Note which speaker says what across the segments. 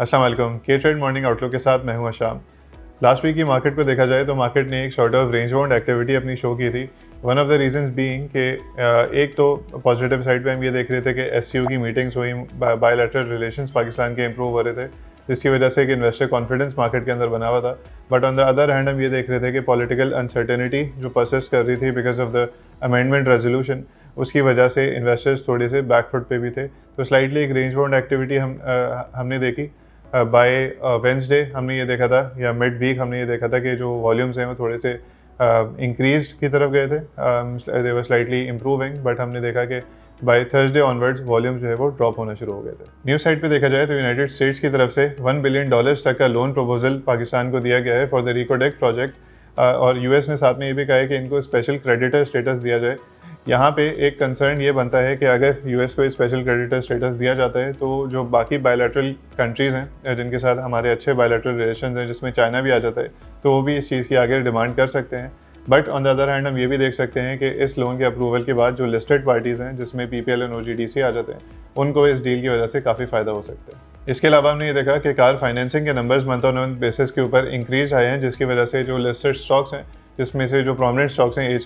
Speaker 1: अस्सलाम वालेकुम। के ट्रेड मॉर्निंग आउटलुक के साथ मैं हूं अशाम। लास्ट वीक की मार्केट को देखा जाए तो मार्केट ने एक short of range bound activity अपनी शो की थी। One of the reasons being कि एक तो पॉजिटिव साइड पे हम ये देख रहे थे कि एससीओ की मीटिंग्स हुई, बायलैटरल रिलेशंस पाकिस्तान के इंप्रूव हो रहे थे, जिसकी वजह से एक इन्वेस्टर कॉन्फिडेंस मार्केट के अंदर बना हुआ था। But on the other hand हम ये देख रहे थे कि पॉलिटिकल अनसर्टेनिटी जो परसिस्ट कर रही थी because of the amendment resolution, उसकी वजह से इन्वेस्टर्स थोड़े से बैकफुट पे भी थे। तो स्लाइटली एक रेंज बाउंड एक्टिविटी हमने देखी। बाय वेंसडे हमने ये देखा था, या मिड वीक हमने ये देखा था कि जो वॉल्यूम्स हैं वो थोड़े से इंक्रीज की तरफ गए थे, दे वर स्लाइटली इम्प्रूविंग। बट हमने देखा कि बाय थर्सडे ऑनवर्ड्स वॉल्यूम्स जो है वो ड्रॉप होना शुरू हो गए थे। न्यूज़ साइड पे देखा जाए तो यूनाइटेड स्टेट्स की तरफ से $1 बिलियन तक का लोन प्रपोजल पाकिस्तान को दिया गया है फॉर द रिकोडेक्ट प्रोजेक्ट, और यूएस ने साथ में ये भी कहा है कि इनको स्पेशल क्रेडिटर स्टेटस दिया जाए। यहाँ पे एक कंसर्न ये बनता है कि अगर यूएस को स्पेशल क्रेडिटर स्टेटस दिया जाता है तो जो बाकी बायलैटरल कंट्रीज़ हैं जिनके साथ हमारे अच्छे बायलैटरल रिलेशन हैं, जिसमें चाइना भी आ जाता है, तो वो भी इस चीज़ की आगे डिमांड कर सकते हैं। But on the other hand हम ये भी देख सकते हैं कि इस लोन के अप्रूवल के बाद जो लिस्टेड पार्टीज़ हैं, जिसमें पीपीएल एंड ओजीडीसी आ जाते हैं, उनको इस डील की वजह से काफ़ी फ़ायदा हो सकता है। इसके अलावा हमने ये देखा कि कार फाइनेंसिंग के numbers month on month basis के ऊपर इंक्रीज आए हैं, जिसकी वजह से जो लिस्टेड स्टॉक्स हैं, जिसमें से जो प्रोमिनेंट स्टॉक्स हैं H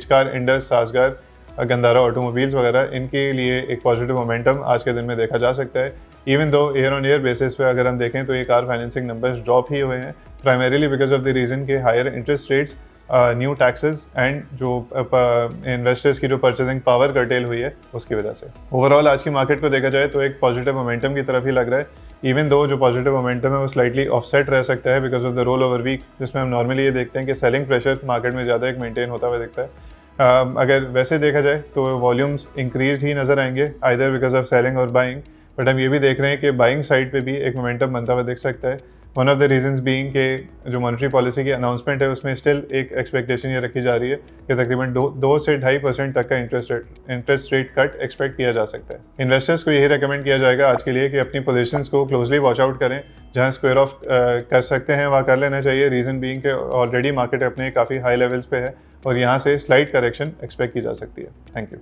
Speaker 1: car Indus, Sazgar, Ghandhara automobiles वगैरह, इनके लिए एक पॉजिटिव मोमेंटम आज के दिन में देखा जा सकता है। Even though year on year basis पे अगर हम देखें तो ये कार फाइनेंसिंग नंबर्स ड्रॉप ही हुए हैं, primarily because of the reason के higher interest rates, new taxes and जो इन्वेस्टर्स की जो परचेजिंग पावर कर्टेल हुई है उसकी वजह से। ओवरऑल आज की मार्केट को देखा जाए तो एक पॉजिटिव मोमेंटम की तरफ ही लग रहा है। इवन दो जो पॉजिटिव मोमेंटम है वो स्लाइटली ऑफसेट रह सकता है because of the roll over week, जिसमें हम नॉर्मली ये देखते हैं कि सेलिंग प्रेशर मार्केट में ज़्यादा एक मेंटेन होता हुआ दिखता है। अगर वैसे देखा जाए तो वॉल्यूम्स इंक्रीज ही नज़र आएंगे आइदर बिकॉज ऑफ सेलिंग और बाइंग। बट हम ये भी देख रहे हैं कि बाइंग साइड पे भी एक मोमेंटम बनता हुआ दिख सकता है। One of the reasons being के जो मॉनेटरी पॉलिसी की अनाउंसमेंट है उसमें स्टिल एक एक्सपेक्टेशन ये रखी जा रही है कि तकरीबन 2 से 2.5% तक का इंटरेस्ट रेट कट एक्सपेक्ट किया जा सकता है। इन्वेस्टर्स को यही रेकमेंड किया जाएगा आज के लिए कि अपनी पोजीशंस को क्लोजली वॉच आउट करें, जहां स्क्वायर ऑफ कर सकते हैं वहाँ कर लेना चाहिए। रीज़न बीइंग के ऑलरेडी मार्केट अपने काफ़ी हाई लेवल्स पे है और यहाँ से स्लाइट करेक्शन एक्सपेक्ट की जा सकती है। Thank you.